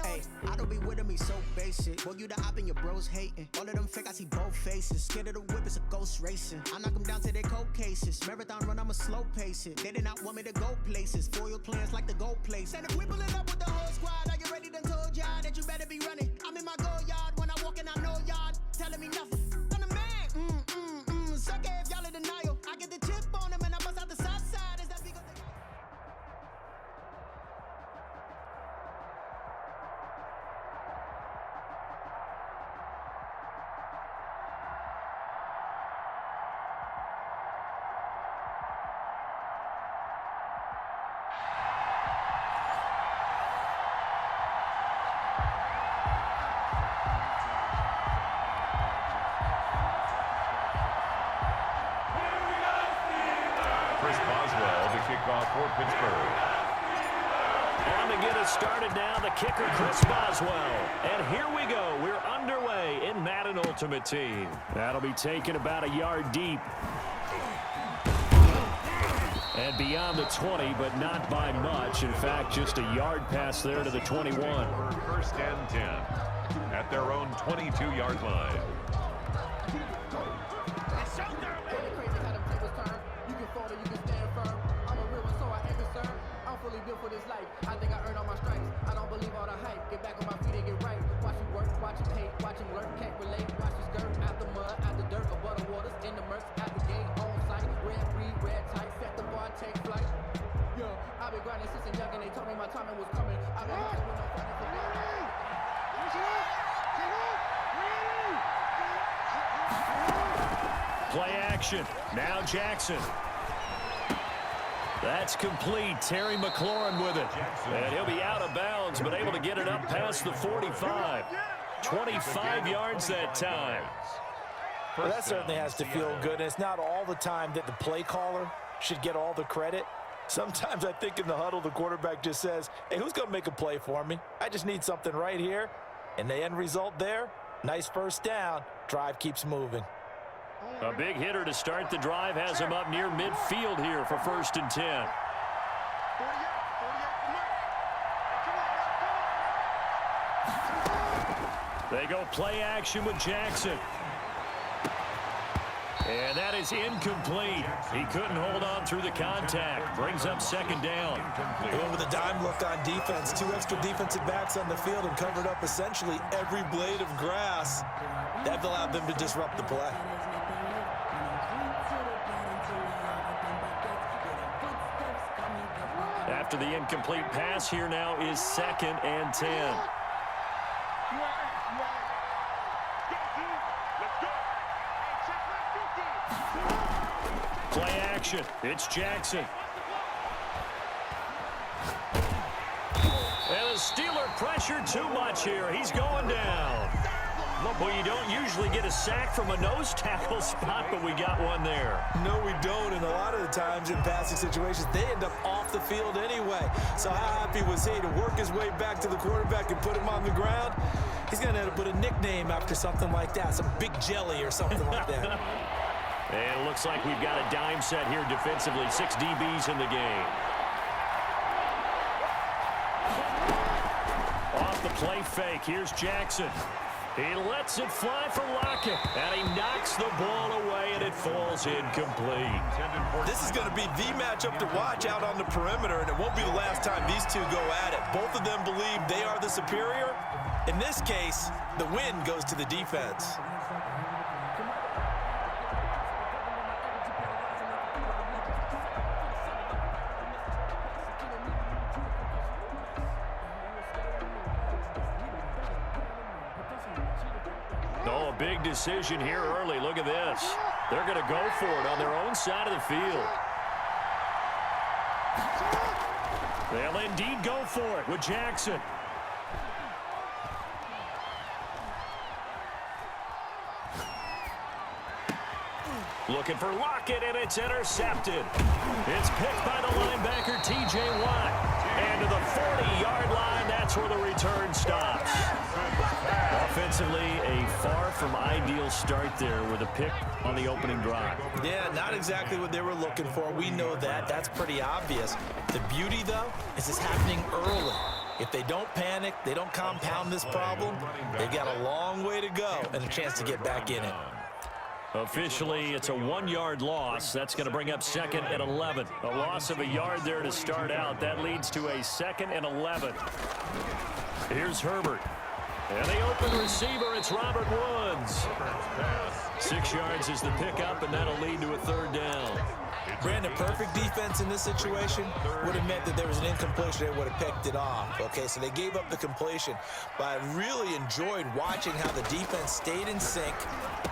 Hey, I don't be with me so basic. Boy, you the op and your bros hating. All of them fake, I see both faces. Scared of the whip, it's a ghost racing. I knock them down to their cold cases. Marathon run, I'ma slow pace it. They did not want me to go places. Foil plans like the gold place. And if we pulling up with the whole squad, are you ready? Done told y'all that you better be running. I'm in my go yard when I walk in, I know y'all telling me nothing. I'm the man. Sucker if y'all in denial. I get the chip on them and I bust out the south side. Is that because they... Kickoff for Pittsburgh. And to get us started now, the kicker, Chris Boswell. And here we go. We're underway in Madden Ultimate Team. That'll be taken about a yard deep. And beyond the 20, but not by much. In fact, just a yard pass there to the 21. First and 10 at their own 22-yard line. Built for this life. I think I earned all my stripes. I don't believe all the hype. Get back on my feet and get right. Watch him work, watch him hate, watch him lurk, can't relate. Watch his skirt out the mud, out the dirt, above the waters, in the murks, out the gate, on sight. Red breed, red tight, set the bar, take flight. Yeah, I've been grinding since a young and they told me my timing was coming. I've been hustling with no fighting for Play action. Now Jackson. That's complete. Terry McLaurin with it. And he'll be out of bounds, but able to get it up past the 45. 25 yards that time. Well, that certainly has to feel good. And it's not all the time that the play caller should get all the credit. Sometimes I think in the huddle, the quarterback just says, hey, who's going to make a play for me? I just need something right here. And the end result there, nice first down. Drive keeps moving. A big hitter to start the drive has him up near midfield here for 1st and 10. They go play action with Jackson. And that is incomplete. He couldn't hold on through the contact. Brings up 2nd down. And with a dime look on defense, 2 extra defensive backs on the field and covered up essentially every blade of grass. That allowed them to disrupt the play. After the incomplete pass, here now is 2nd and 10. Play action. It's Jackson. And the Steeler pressure too much here. He's going down. Well, you don't usually get a sack from a nose tackle spot, but we got one there. No, we don't, and a lot of the times in passing situations, they end up off the field anyway. So how happy was he to work his way back to the quarterback and put him on the ground? He's going to end up with a nickname after something like that, some Big Jelly or something like that. And it looks like we've got a dime set here defensively. 6 DBs in the game. Off the play fake, here's Jackson. He lets it fly for Lockett, and he knocks the ball away, and it falls incomplete. This is going to be the matchup to watch out on the perimeter, and it won't be the last time these two go at it. Both of them believe they are the superior. In this case, the win goes to the defense. Oh, a big decision here early. Look at this. They're going to go for it on their own side of the field. They'll indeed go for it with Jackson. Looking for Lockett, and it's intercepted. It's picked by the linebacker, T.J. Watt. And to the 40-yard line, that's where the return stops. Offensively, a far from ideal start there with a pick on the opening drive. Yeah, not exactly what they were looking for. We know that. That's pretty obvious. The beauty, though, is it's happening early. If they don't panic, they don't compound this problem, they've got a long way to go and a chance to get back in it. Officially, it's a 1-yard loss. That's going to bring up 2nd and 11. A loss of a yard there to start out. That leads to a 2nd and 11. Here's Herbert. And the open receiver, it's Robert Woods. 6 yards is the pickup, and that'll lead to a 3rd down. Brandon, perfect defense in this situation would have meant that there was an incompletion. They would have picked it off. Okay, so they gave up the completion. But I really enjoyed watching how the defense stayed in sync,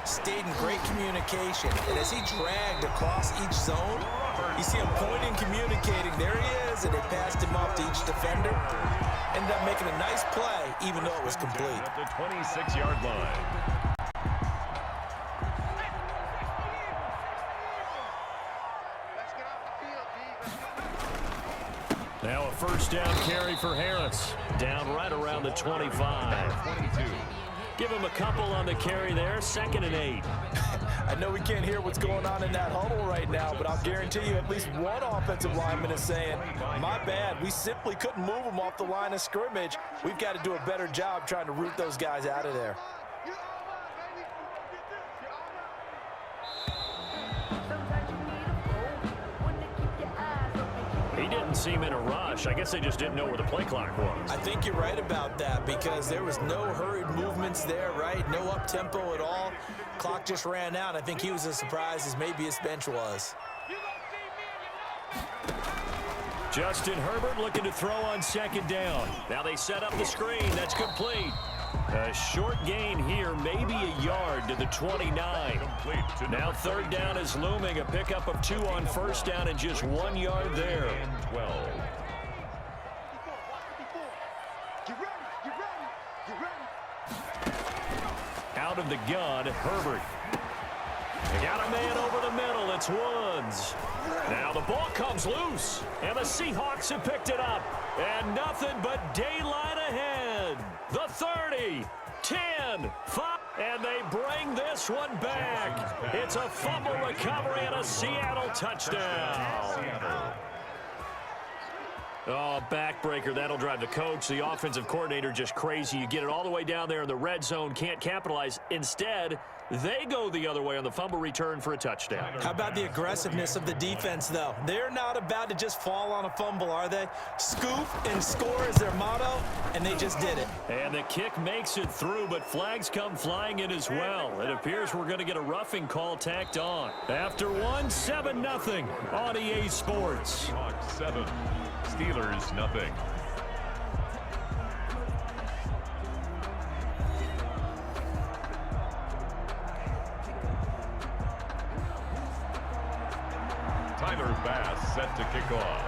stayed in great communication. And as he dragged across each zone, you see him pointing, communicating. There he is, and they passed him off to each defender. Ended up making a nice play, even though it was complete. At the 26-yard line. Now a 1st down carry for Harris. Down right around the 25. 22. Give him a couple on the carry there. 2nd and 8. I know we can't hear what's going on in that huddle right now, but I'll guarantee you at least one offensive lineman is saying, my bad, we simply couldn't move them off the line of scrimmage. We've got to do a better job trying to root those guys out of there. He didn't seem in a rush. I guess they just didn't know where the play clock was. I think you're right about that because there was no hurried movements there, right? No up-tempo at all. Clock just ran out. I think he was as surprised as maybe his bench was. Justin Herbert looking to throw on 2nd down. Now they set up the screen. That's complete. A short gain here, maybe a yard to the 29. Now 3rd down is looming. A pickup of 2 on 1st down and just 1 yard there. 12. Out of the gun, Herbert. They got a man over the middle. It's Woods. Now the ball comes loose, and the Seahawks have picked it up. And nothing but daylight ahead. The 30, 10, 5, and they bring this one back. It's a fumble recovery and a Seattle touchdown. Oh, backbreaker. That'll drive the coach, the offensive coordinator, just crazy. You get it all the way down there in the red zone, can't capitalize. Instead, they go the other way on the fumble return for a touchdown. How about the aggressiveness of the defense, though? They're not about to just fall on a fumble, are they? Scoop and score is their motto, and they just did it. And the kick makes it through, but flags come flying in as well. It appears we're going to get a roughing call tacked on. After 7-0 on EA Sports. Seahawks 7, Steelers nothing. Tyler Bass set to kick off.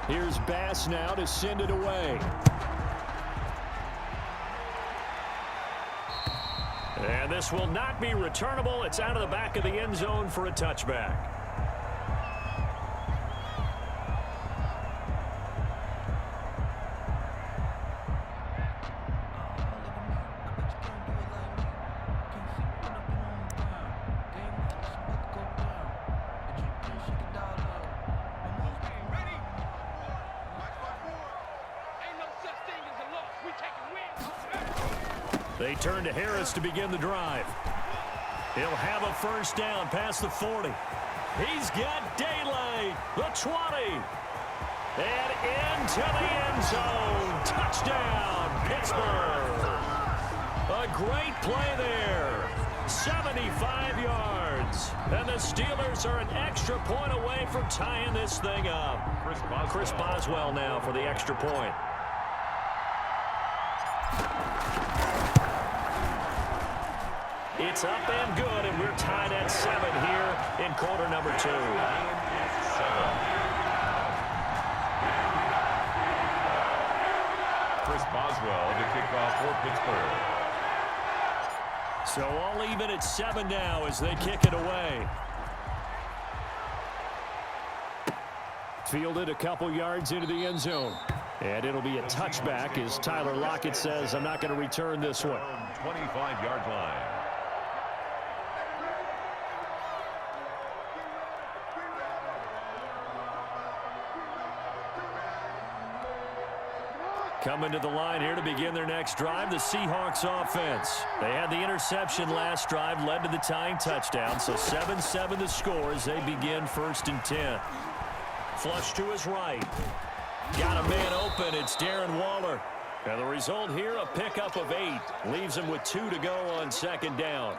Here's Bass now to send it away. And this will not be returnable. It's out of the back of the end zone for a touchback. They turn to Harris to begin the drive. He'll have a 1st down past the 40. He's got daylight. The 20. And into the end zone. Touchdown, Pittsburgh. A great play there. 75 yards. And the Steelers are an extra point away from tying this thing up. Chris Boswell now for the extra point. It's up and good, and we're tied at 7 here in quarter number 2. Chris Boswell to kick off for Pittsburgh. So all even at 7 now as they kick it away. Fielded a couple yards into the end zone. And it'll be a touchback as Tyler Lockett says, I'm not going to return this one. 25-yard line. Coming to the line here to begin their next drive, the Seahawks offense. They had the interception last drive, led to the tying touchdown, so 7-7 the score as they begin 1st and 10. Flush to his right. Got a man open. It's Darren Waller. And the result here, a pickup of 8. Leaves him with 2 to go on 2nd down.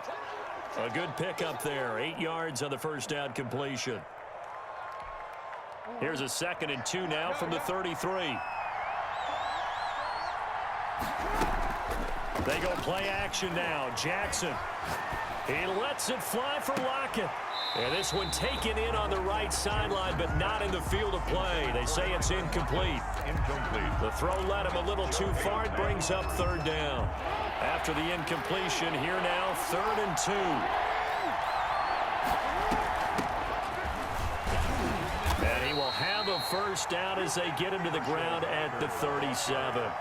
A good pickup there. 8 yards on the first down completion. Here's a 2nd and 2 now from the 33. They go play action now. Jackson. He lets it fly for Lockett. And this one taken in on the right sideline, but not in the field of play. They say it's incomplete. The throw led him a little too far. It brings up 3rd down. After the incompletion, here now, 3rd and 2. And he will have a first down as they get him to the ground at the 37.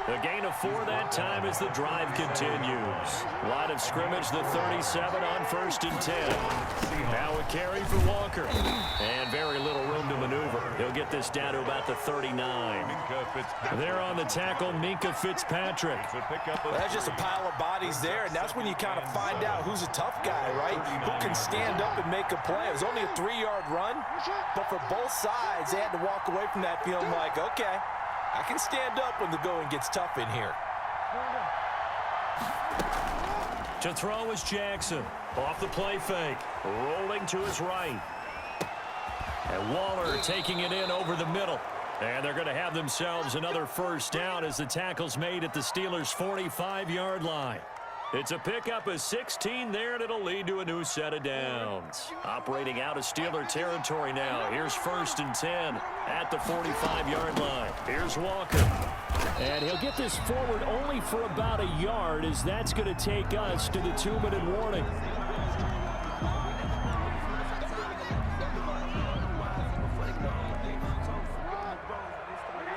The gain of 4 that time as the drive continues. Line of scrimmage, the 37 on 1st and 10. Now a carry for Walker. And very little room to maneuver. He'll get this down to about the 39. There on the tackle, Minkah Fitzpatrick. That's just a pile of bodies there, and that's when you kind of find out who's a tough guy, right? Who can stand up and make a play. It was only a 3-yard run, but for both sides, they had to walk away from that feeling like, okay, I can stand up when the going gets tough in here. To throw is Jackson. Off the play fake. Rolling to his right. And Waller taking it in over the middle. And they're going to have themselves another first down as the tackle's made at the Steelers' 45-yard line. It's a pickup of 16 there, and it'll lead to a new set of downs. Operating out of Steeler territory now. Here's 1st and 10 at the 45-yard line. Here's Walker. And he'll get this forward only for about a yard, as that's going to take us to the 2-minute warning.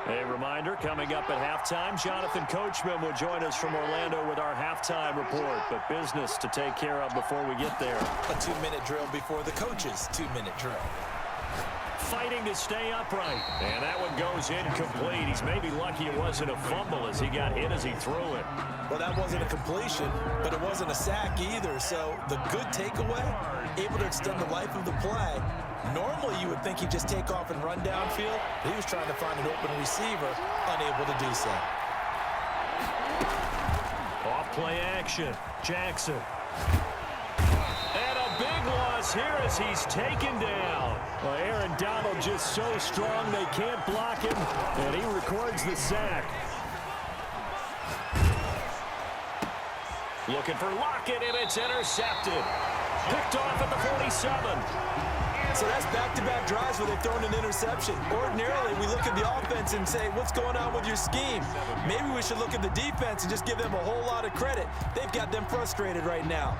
A reminder, coming up at halftime, Jonathan Coachman will join us from Orlando with our halftime report, but business to take care of before we get there. A 2-minute drill before the coach's 2-minute drill. Fighting to stay upright, and that one goes incomplete. He's maybe lucky it wasn't a fumble as he got hit as he threw it. Well, that wasn't a completion, but it wasn't a sack either, so the good takeaway, able to extend the life of the play. Normally, you would think he'd just take off and run downfield. He was trying to find an open receiver, unable to do so. Off play action, Jackson. And a big loss here as he's taken down. Well, Aaron Donald just so strong they can't block him, and he records the sack. Looking for Lockett, and it's intercepted. Picked off at the 47. So that's back-to-back drives where they've thrown an interception. Ordinarily, we look at the offense and say, what's going on with your scheme? Maybe we should look at the defense and just give them a whole lot of credit. They've got them frustrated right now.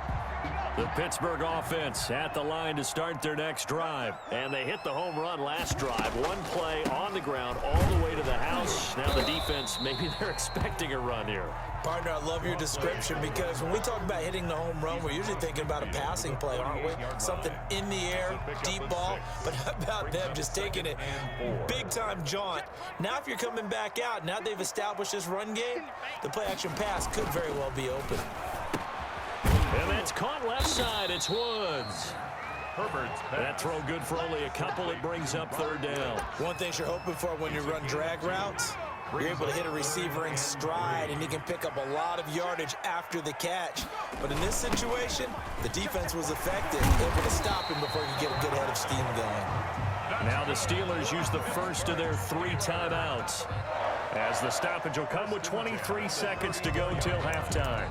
The Pittsburgh offense at the line to start their next drive. And they hit the home run last drive. One play on the ground all the way to the house. Now the defense, maybe they're expecting a run here. Partner, I love your description because when we talk about hitting the home run, we're usually thinking about a passing play, aren't we? Something in the air, deep ball. But how about them just taking it big-time jaunt? Now if you're coming back out, now they've established this run game, the play-action pass could very well be open. And that's caught left side. It's Woods. That throw good for only a couple. It brings up 3rd down. One thing you're hoping for when you run drag routes, you're able to hit a receiver in stride, and he can pick up a lot of yardage after the catch. But in this situation, the defense was effective, able to stop him before he could get a good head of steam going. Now the Steelers use the first of their 3 timeouts, as the stoppage will come with 23 seconds to go till halftime.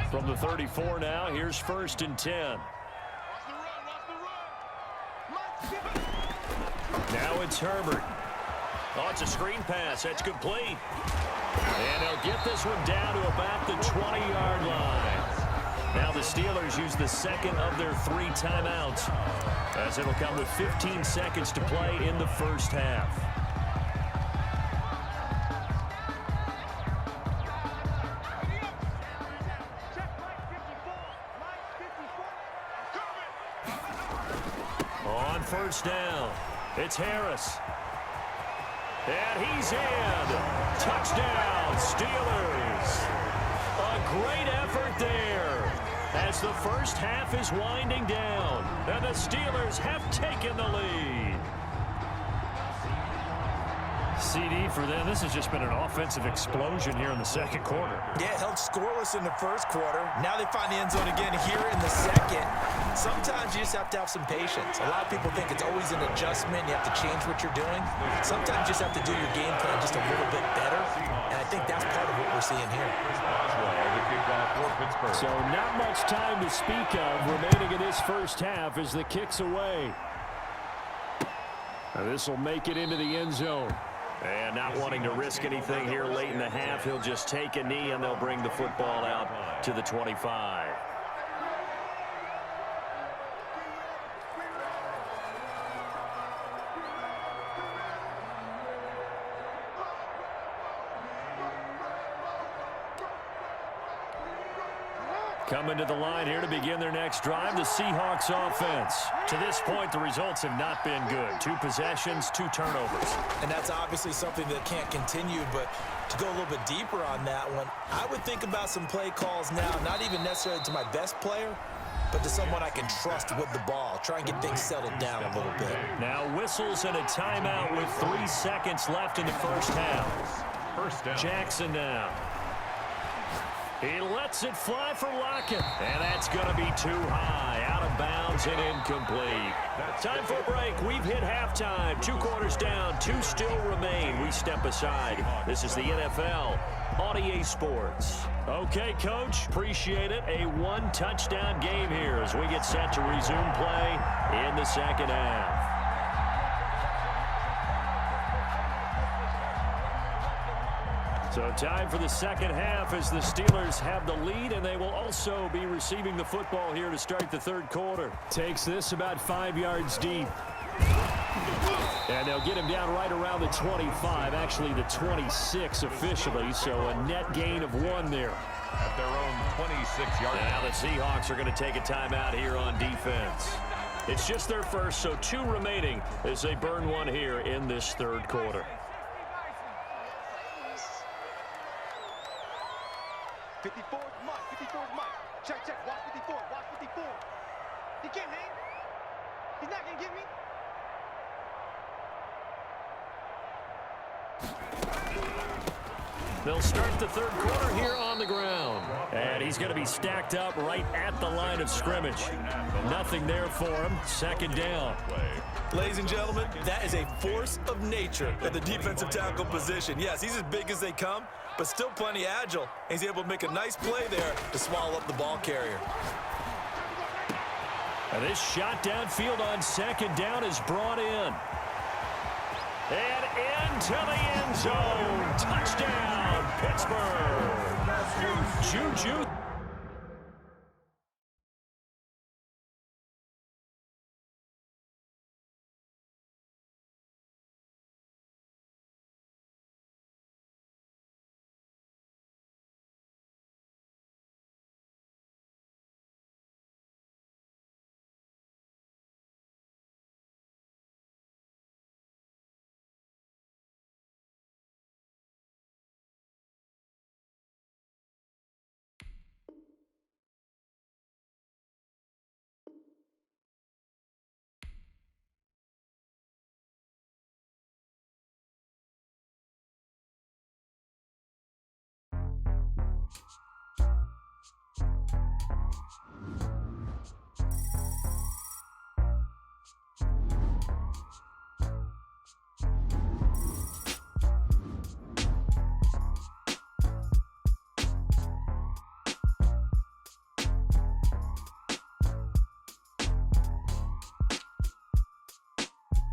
From the 34 now, here's 1st and 10. Now it's Herbert. Oh, it's a screen pass. That's complete. And they'll get this one down to about the 20-yard line. Now the Steelers use the second of their 3 timeouts, as it'll come with 15 seconds to play in the first half. On 1st down, it's Harris. And he's in. Touchdown, Steelers. A great effort there as the first half is winding down. And the Steelers have taken the lead. CD for them, this has just been an offensive explosion here in the second quarter. Yeah, held scoreless in the first quarter. Now they find the end zone again here in the second. Sometimes you just have to have some patience. A lot of people think it's always an adjustment. You have to change what you're doing. Sometimes you just have to do your game plan just a little bit better. And I think that's part of what we're seeing here. So not much time to speak of remaining in this first half as the kick's away. This will make it into the end zone. And not wanting to risk anything here late in the half, he'll just take a knee and they'll bring the football out to the 25. Coming to the line here to begin their next drive, the Seahawks offense. To this point, the results have not been good. 2 possessions, 2 turnovers. And that's obviously something that can't continue, but to go a little bit deeper on that one, I would think about some play calls now, not even necessarily to my best player, but to someone I can trust with the ball. Try and get things settled down a little bit. Now whistles and a timeout with 3 seconds left in the first half. First down. Jackson now. He lets it fly for Lockett. And that's going to be too high. Out of bounds and incomplete. Time for a break. We've hit halftime. 2 quarters down. 2 still remain. We step aside. This is the NFL on EA Sports. Okay, Coach. Appreciate it. A 1-touchdown game here as we get set to resume play in the second half. So time for the second half as the Steelers have the lead, and they will also be receiving the football here to start the third quarter. Takes this about 5 yards deep. And they'll get him down right around the 25, actually the 26 officially, so a net gain of 1 there. At their own 26-yard line. Now the Seahawks are going to take a timeout here on defense. It's just their first, so 2 remaining as they burn 1 here in this third quarter. 54 Mike, 54 Mike. Check, watch 54, watch 54. He can't hang. He's not going to get me. They'll start the third quarter here on the ground. And he's going to be stacked up right at the line of scrimmage. Nothing there for him. Second down. Ladies and gentlemen, that is a force of nature at the defensive tackle position. Yes, he's as big as they come, but still plenty agile. He's able to make a nice play there to swallow up the ball carrier. And this shot downfield on second down is brought in. And into the end zone. Touchdown, Pittsburgh. Juju.